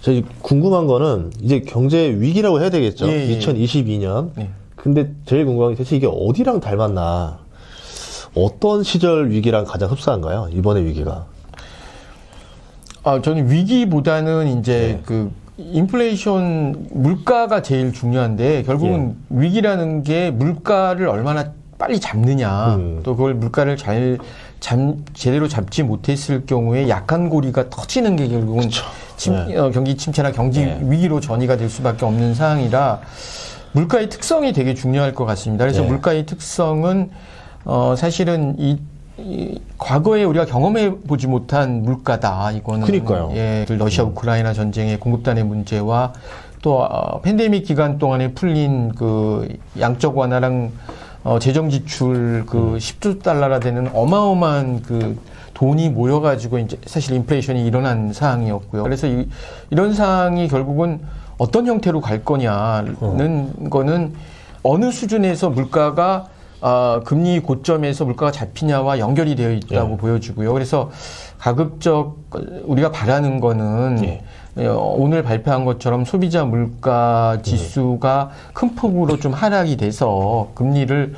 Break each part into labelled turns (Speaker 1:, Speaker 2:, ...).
Speaker 1: 저희 궁금한 거는 이제 경제 위기라고 해야 되겠죠. 2022년. 근데 제일 궁금한 게 대체 이게 어디랑 닮았나? 어떤 시절 위기랑 가장 흡사한가요? 이번의 위기가.
Speaker 2: 저는 위기보다는 이제 그 인플레이션 물가가 제일 중요한데 결국은 위기라는 게 물가를 얼마나 빨리 잡느냐 또 그걸 물가를 제대로 잡지 못했을 경우에 약한 고리가 터지는 게 결국은 경기 침체나 경기 위기로 전이가 될 수밖에 없는 상황이라 물가의 특성이 되게 중요할 것 같습니다. 그래서 물가의 특성은 사실은 과거에 우리가 경험해 보지 못한 물가다. 이거는
Speaker 1: 그러니까요.
Speaker 2: 러시아 우크라이나 전쟁의 공급단의 문제와 또 팬데믹 기간 동안에 풀린 그 양적 완화랑 재정 지출 그 10조 달러나 되는 어마어마한 그 돈이 모여가지고 이제 사실 인플레이션이 일어난 상황이었고요. 그래서 이런 상황이 결국은 어떤 형태로 갈 거냐는 거는 어느 수준에서 물가가 금리 고점에서 물가가 잡히냐와 연결이 되어 있다고 보여지고요. 그래서 가급적 우리가 바라는 거는 오늘 발표한 것처럼 소비자 물가 지수가 큰 폭으로 좀 하락이 돼서 금리를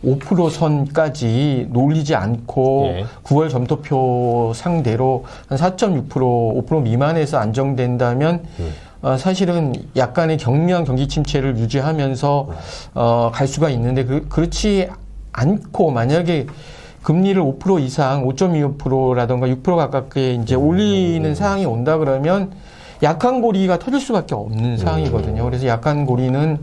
Speaker 2: 5% 선까지 놀리지 않고 9월 점토표 상대로 한 4.6%, 5% 미만에서 안정된다면 사실은 약간의 경미한 경기 침체를 유지하면서 갈 수가 있는데 그렇지 않고 만약에 금리를 5% 이상 5.25%라던가 6% 가깝게 이제 올리는 상황이 온다 그러면 약한 고리가 터질 수밖에 없는 상황이거든요. 그래서 약한 고리는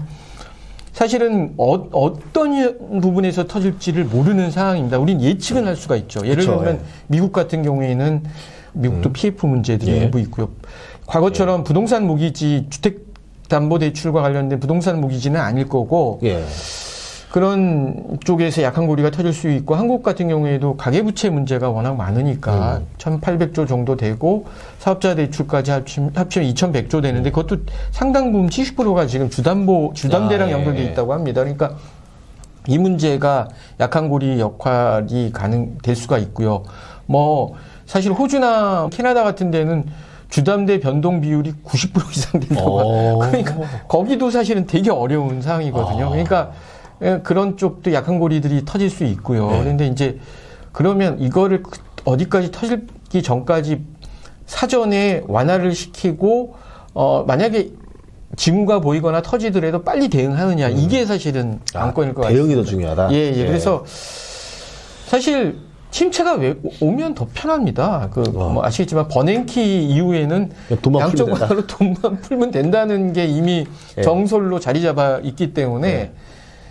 Speaker 2: 사실은 어떤 부분에서 터질지를 모르는 상황입니다. 우린 예측은 할 수가 있죠. 예를 들면 미국 같은 경우에는 미국도 PF 문제들이 일부 있고요. 과거처럼 부동산 모기지, 주택담보대출과 관련된 부동산 모기지는 아닐 거고 그런 쪽에서 약한 고리가 터질 수 있고 한국 같은 경우에도 가계부채 문제가 워낙 많으니까 1,800조 정도 되고 사업자 대출까지 합치면 2,100조 되는데 그것도 상당 부분 70%가 지금 주담대랑 연결되어 있다고 합니다. 그러니까 이 문제가 약한 고리 역할이 될 수가 있고요. 뭐 사실 호주나 캐나다 같은 데는 주담대 변동 비율이 90% 이상 된다고. 그러니까 거기도 사실은 되게 어려운 상황이거든요. 그러니까 그런 쪽도 약한 고리들이 터질 수 있고요. 그런데 이제 그러면 이거를 어디까지 터지기 전까지 사전에 완화를 시키고 만약에 징후가 보이거나 터지더라도 빨리 대응하느냐 이게 사실은 관건일 것 같습니다.
Speaker 1: 대응이 더 중요하다.
Speaker 2: 그래서 사실 침체가 오면 더 편합니다. 뭐 아시겠지만 버냉키 이후에는 양쪽 완화로 돈만 풀면 된다는 게 이미 정설로 자리 잡아 있기 때문에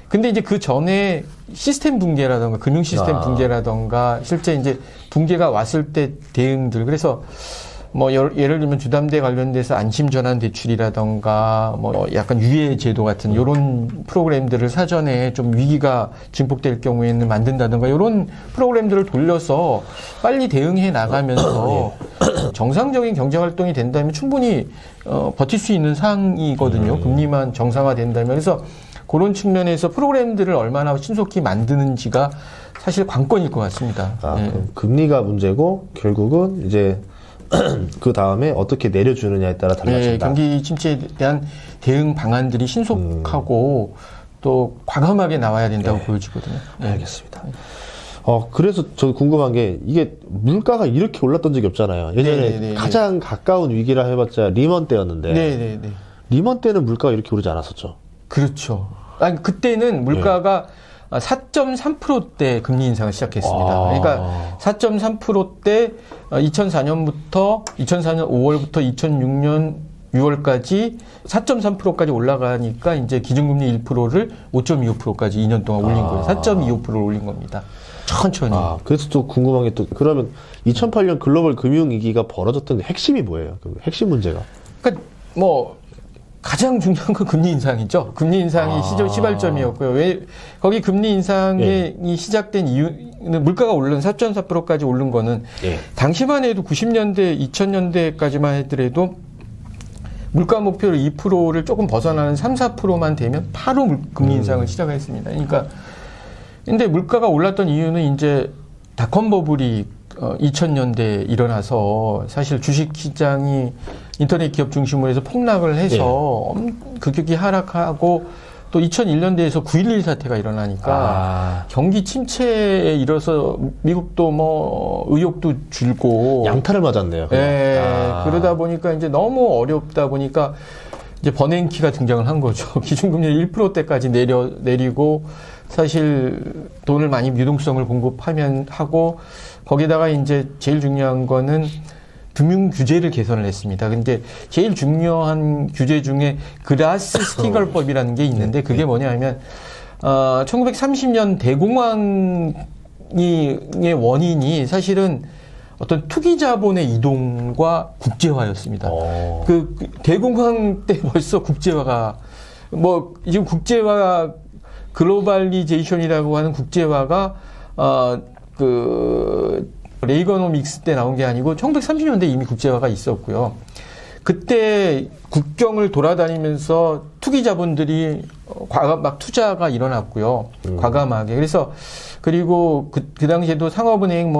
Speaker 2: 근데 이제 그 전에 시스템 붕괴라던가 금융 시스템 붕괴라던가 실제 이제 붕괴가 왔을 때 대응들 그래서 뭐 예를 들면 주담대 관련돼서 안심 전환 대출이라던가 뭐 약간 유예 제도 같은 요런 프로그램들을 사전에 좀 위기가 증폭될 경우에는 만든다던가 요런 프로그램들을 돌려서 빨리 대응해 나가면서 정상적인 경제 활동이 된다면 충분히 버틸 수 있는 상황이거든요. 금리만 정상화된다면. 그래서 그런 측면에서 프로그램들을 얼마나 신속히 만드는지가 사실 관건일 것 같습니다.
Speaker 1: 그럼 금리가 문제고 결국은 이제 그 다음에 어떻게 내려주느냐에 따라 달라진다.
Speaker 2: 경기 침체에 대한 대응 방안들이 신속하고 또 과감하게 나와야 된다고 보여지거든요.
Speaker 1: 알겠습니다. 그래서 저 궁금한 게 이게 물가가 이렇게 올랐던 적이 없잖아요. 예전에 가장 가까운 위기라 해봤자 리먼 때였는데 리먼 때는 물가가 이렇게 오르지 않았었죠.
Speaker 2: 그렇죠. 아니 그때는 물가가 4.3%대 금리 인상을 시작했습니다. 그러니까 4.3%대 2004년 5월부터 2006년 6월까지 4.3%까지 올라가니까 이제 기준금리 1%를 5.25%까지 2년 동안 올린 거예요. 4.25%를 올린 겁니다. 천천히.
Speaker 1: 그래서 또 궁금한 게 또 그러면 2008년 글로벌 금융위기가 벌어졌던 핵심이 뭐예요? 그 핵심 문제가?
Speaker 2: 그러니까 뭐 가장 중요한 건 금리 인상이죠. 금리 인상이 시발점이었고요. 왜 거기 금리 인상이 시작된 이유는 물가가 오른 4.4%까지 오른 거는 당시만 해도 90년대, 2000년대까지만 하더라도 물가 목표를 2%를 조금 벗어나는 3, 4%만 되면 바로 금리 인상을 시작했습니다. 그러니까 근데 물가가 올랐던 이유는 이제 닷컴 버블이 2000년대에 일어나서 사실 주식시장이 인터넷 기업 중심으로 해서 폭락을 해서 급격히 하락하고 또 2001년대에서 9.11 사태가 일어나니까 경기 침체에 이뤄서 미국도 뭐 의욕도 줄고
Speaker 1: 양타를 맞았네요.
Speaker 2: 그러다 보니까 이제 너무 어렵다 보니까 이제 버냉키가 등장을 한 거죠. 기준금리를 1%대까지 내리고 사실 돈을 많이 유동성을 공급하면 하고 거기다가 이제 제일 중요한 거는 금융 규제를 개선을 했습니다. 근데 제일 중요한 규제 중에 글라스 스티걸법이라는 게 있는데 그게 뭐냐면 1930년 대공황의 원인이 사실은 어떤 투기 자본의 이동과 국제화였습니다. 그 대공황 때 벌써 국제화가 뭐 지금 국제화 글로벌리제이션이라고 하는 국제화가 레이거노믹스 때 나온 게 아니고 1930년대 이미 국제화가 있었고요. 그때 국경을 돌아다니면서 투기 자본들이 막 투자가 일어났고요. 과감하게. 그래서 그리고 그 당시에도 상업은행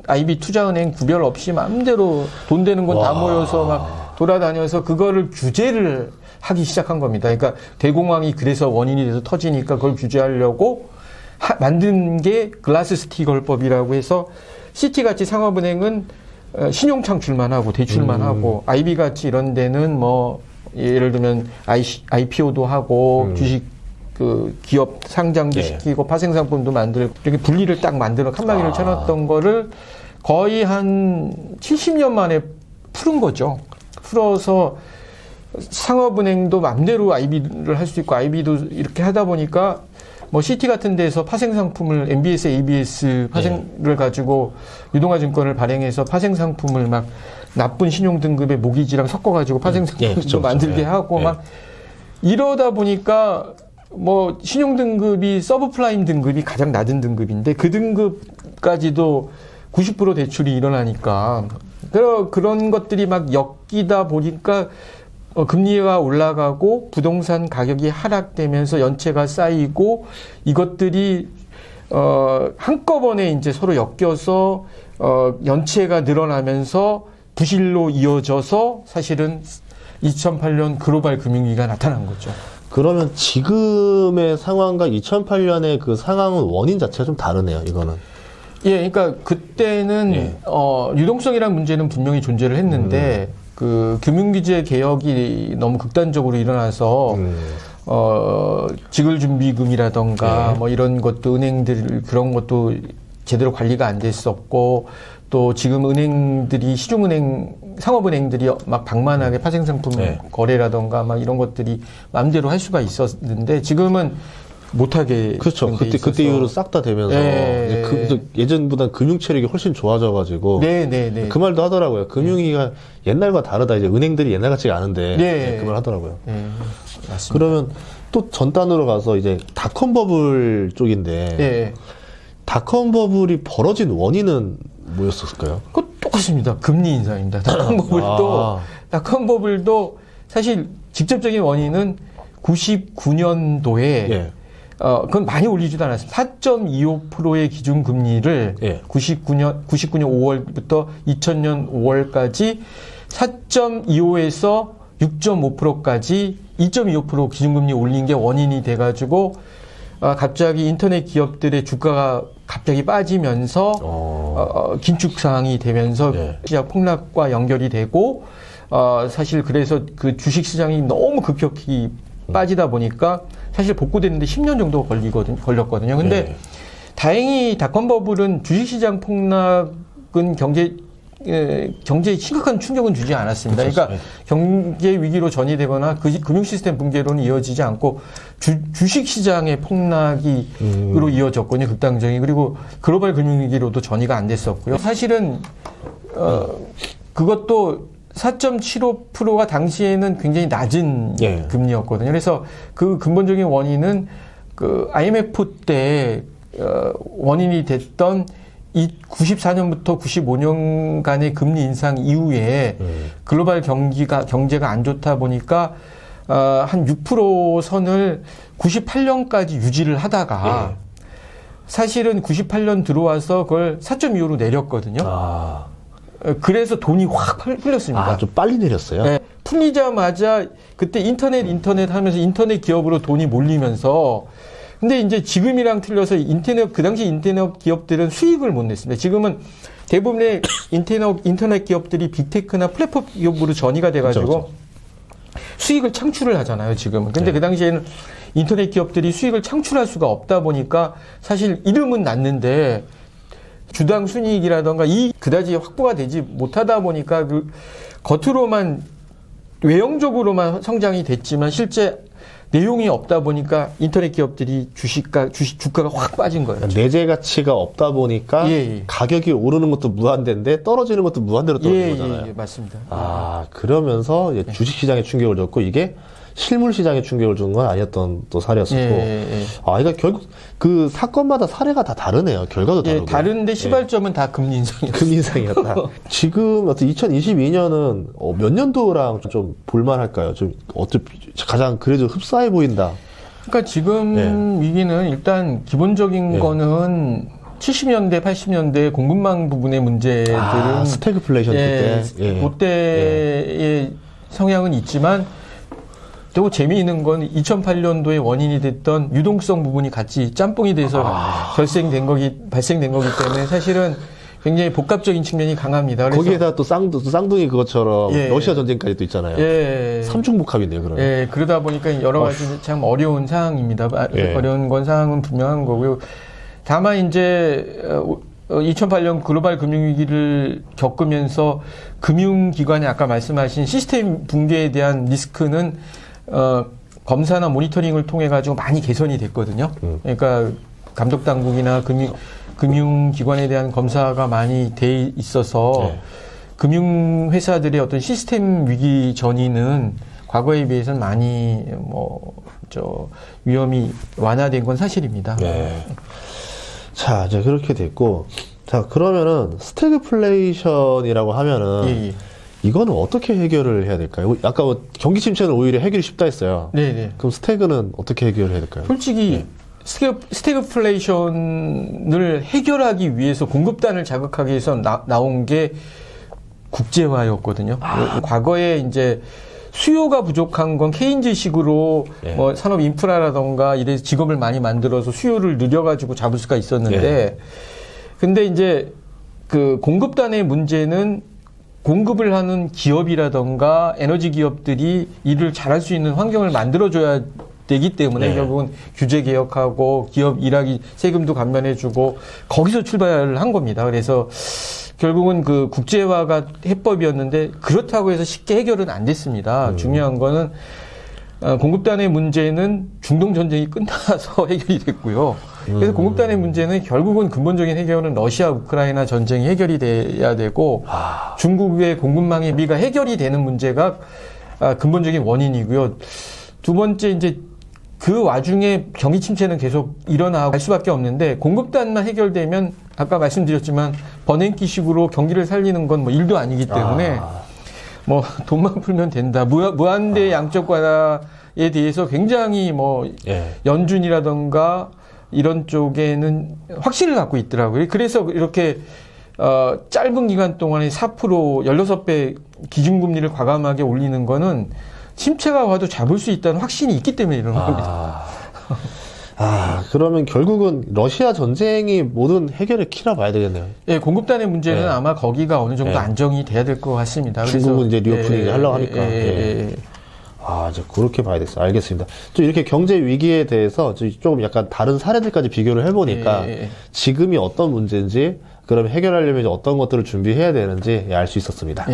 Speaker 2: IB 투자은행 구별 없이 마음대로 돈 되는 건 다 모여서 막 돌아다녀서 그거를 규제를 하기 시작한 겁니다. 그러니까 대공황이 그래서 원인이 돼서 터지니까 그걸 규제하려고 만든 게 글라스-스티걸법이라고 해서 시티같이 상업은행은 신용 창출만 하고 대출만 하고 IB같이 이런 데는 뭐 예를 들면 IPO도 하고 주식 기업 상장도 시키고 파생상품도 만들고 이렇게 분리를 딱 만들어 칸막이를 쳐놨던 거를 거의 한 70년 만에 풀은 거죠. 풀어서 상업은행도 맘대로 IB를 할 수 있고 IB도 이렇게 하다 보니까 뭐 시티 같은 데서 파생상품을 MBS, ABS 파생을 가지고 유동화증권을 발행해서 파생상품을 막 나쁜 신용등급의 모기지랑 섞어가지고 파생상품도 만들게 하고 막 이러다 보니까 뭐 신용등급이 서브프라임 등급이 가장 낮은 등급인데 그 등급까지도 90% 대출이 일어나니까 그런 것들이 막 엮이다 보니까 금리가 올라가고 부동산 가격이 하락되면서 연체가 쌓이고 이것들이 한꺼번에 이제 서로 엮여서 연체가 늘어나면서 부실로 이어져서 사실은 2008년 글로벌 금융위기가 나타난 거죠.
Speaker 1: 그러면 지금의 상황과 2008년의 그 상황은 원인 자체가 좀 다르네요, 이거는.
Speaker 2: 예, 그러니까 그때는 유동성이라는 문제는 분명히 존재를 했는데 그 금융규제 개혁이 너무 극단적으로 일어나서 지급준비금이라던가 뭐 이런 것도 은행들 그런 것도 제대로 관리가 안 됐었고 또 지금 은행들이 시중은행 상업은행들이 막 방만하게 파생상품 거래라던가 막 이런 것들이 마음대로 할 수가 있었는데 지금은 못하게
Speaker 1: 그렇죠. 그때 이후로 싹 다 되면서 예전보다 금융 체력이 훨씬 좋아져가지고 그 말도 하더라고요. 금융위기가 옛날과 다르다. 이제 은행들이 옛날 같지가 않은데 그 말 하더라고요.
Speaker 2: 맞습니다.
Speaker 1: 그러면 또 전단으로 가서 이제 닷컴 버블 쪽인데 닷컴 버블이 벌어진 원인은 뭐였을까요?
Speaker 2: 그거 똑같습니다. 금리 인상입니다. 닷컴 버블도 사실 직접적인 원인은 99년도에 그건 많이 올리지도 않았습니다. 4.25%의 기준금리를 99년 5월부터 2000년 5월까지 4.25에서 6.5%까지 2.25% 기준금리 올린 게 원인이 돼가지고 갑자기 인터넷 기업들의 주가가 갑자기 빠지면서 긴축 상황이 되면서 시장 폭락과 연결이 되고 사실 그래서 그 주식 시장이 너무 급격히 빠지다 보니까 사실 복구되는데 10년 정도 걸렸거든요. 근데 다행히 닷컴 버블은 주식시장 폭락은 경제에 심각한 충격은 주지 않았습니다. 그러니까 경제 위기로 전이되거나 금융 시스템 붕괴로는 이어지지 않고 주식시장의 폭락으로 이어졌거든요. 극단적인. 그리고 글로벌 금융위기로도 전이가 안 됐었고요. 사실은 그것도 4.75%가 당시에는 굉장히 낮은 금리였거든요. 그래서 그 근본적인 원인은 그 IMF 때 원인이 됐던 이 94년부터 95년간의 금리 인상 이후에 글로벌 경제가 안 좋다 보니까 한 6% 선을 98년까지 유지를 하다가 사실은 98년 들어와서 그걸 4.25로 내렸거든요. 그래서 돈이 확 풀렸습니다.
Speaker 1: 아, 좀 빨리 내렸어요?
Speaker 2: 네, 풀리자마자 그때 인터넷 하면서 인터넷 기업으로 돈이 몰리면서 근데 이제 지금이랑 틀려서 그 당시 인터넷 기업들은 수익을 못 냈습니다. 지금은 대부분의 인터넷 기업들이 빅테크나 플랫폼 기업으로 전이가 돼가지고
Speaker 1: 그렇죠.
Speaker 2: 수익을 창출을 하잖아요, 지금은. 근데 그 당시에는 인터넷 기업들이 수익을 창출할 수가 없다 보니까 사실 이름은 났는데 주당 순이익이라던가 그다지 확보가 되지 못하다 보니까 그 겉으로만 외형적으로만 성장이 됐지만 실제 내용이 없다 보니까 인터넷 기업들이 주가가 확 빠진 거예요.
Speaker 1: 내재 가치가 없다 보니까 가격이 오르는 것도 무한대인데 떨어지는 것도 무한대로 떨어지는 거잖아요.
Speaker 2: 맞습니다.
Speaker 1: 아, 그러면서 주식시장에 충격을 줬고 이게 실물시장에 충격을 준 건 아니었던 또 사례였었고. 아, 그러니까 결국 그 사건마다 사례가 다 다르네요. 결과도 다르고.
Speaker 2: 다른데 시발점은 다 금리 인상이었어요.
Speaker 1: 금리 인상이었다. 지금 어떤 2022년은 몇 년도랑 좀 볼만할까요? 좀 가장 그래도 흡사해 보인다.
Speaker 2: 그러니까 지금 위기는 일단 기본적인 거는 70년대, 80년대 공급망 부분의 문제들은
Speaker 1: 스태그플레이션 때
Speaker 2: 그때의 성향은 있지만 또 재미있는 건 2008년도에 원인이 됐던 유동성 부분이 같이 짬뽕이 돼서 발생된 거기 때문에 사실은 굉장히 복합적인 측면이 강합니다. 그래서
Speaker 1: 거기에다 또 쌍둥이 그것처럼 러시아 전쟁까지 또 있잖아요. 삼중복합인데요, 그러면.
Speaker 2: 그러다 보니까 여러 가지 참 어려운 상황입니다. 어려운 건 상황은 분명한 거고요. 다만 이제 2008년 글로벌 금융위기를 겪으면서 금융기관이 아까 말씀하신 시스템 붕괴에 대한 리스크는 검사나 모니터링을 통해 가지고 많이 개선이 됐거든요. 그러니까 감독 당국이나 금융기관에 대한 검사가 많이 돼 있어서 금융회사들의 어떤 시스템 위기 전이는 과거에 비해서는 많이 위험이 완화된 건 사실입니다.
Speaker 1: 자, 이제 그렇게 됐고, 자, 그러면은 스태그플레이션이라고 하면은 이거는 어떻게 해결을 해야 될까요? 아까 경기 침체는 오히려 해결이 쉽다 했어요. 그럼 스태그는 어떻게 해결해야 될까요?
Speaker 2: 솔직히 스태그플레이션을 해결하기 위해서 공급단을 자극하기 위해서 나온 게 국제화였거든요. 과거에 이제 수요가 부족한 건 케인즈식으로 뭐 산업 인프라라던가 이래서 직업을 많이 만들어서 수요를 늘려가지고 잡을 수가 있었는데, 근데 이제 그 공급단의 문제는 공급을 하는 기업이라던가 에너지 기업들이 일을 잘할 수 있는 환경을 만들어줘야 되기 때문에 결국은 규제 개혁하고 기업 일하기 세금도 감면해주고 거기서 출발을 한 겁니다. 그래서 결국은 그 국제화가 해법이었는데 그렇다고 해서 쉽게 해결은 안 됐습니다. 중요한 거는 공급단의 문제는 중동 전쟁이 끝나서 해결이 됐고요. 그래서 공급단의 문제는 결국은 근본적인 해결은 러시아 우크라이나 전쟁이 해결이 돼야 되고 중국의 공급망의 미가 해결이 되는 문제가 근본적인 원인이고요. 두 번째 이제 그 와중에 경기 침체는 계속 일어나고 갈 수밖에 없는데 공급단만 해결되면 아까 말씀드렸지만 버냉키식으로 경기를 살리는 건 뭐 일도 아니기 때문에 뭐 돈만 풀면 된다. 무한대 양적 완화에 대해서 굉장히 뭐 연준이라던가 이런 쪽에는 확신을 갖고 있더라고요. 그래서 이렇게 짧은 기간 동안에 4% 16배 기준금리를 과감하게 올리는 거는 침체가 와도 잡을 수 있다는 확신이 있기 때문에 이러는 겁니다.
Speaker 1: 그러면 결국은 러시아 전쟁이 모든 해결의 키라 봐야 되겠네요.
Speaker 2: 공급단의 문제는 아마 거기가 어느 정도 안정이 돼야 될 것 같습니다.
Speaker 1: 중국은 이제 리오프닝 하려고 하니까. 이제 그렇게 봐야 되겠어요. 알겠습니다. 좀 이렇게 경제 위기에 대해서 조금 약간 다른 사례들까지 비교를 해보니까 지금이 어떤 문제인지, 그러면 해결하려면 어떤 것들을 준비해야 되는지 알 수 있었습니다.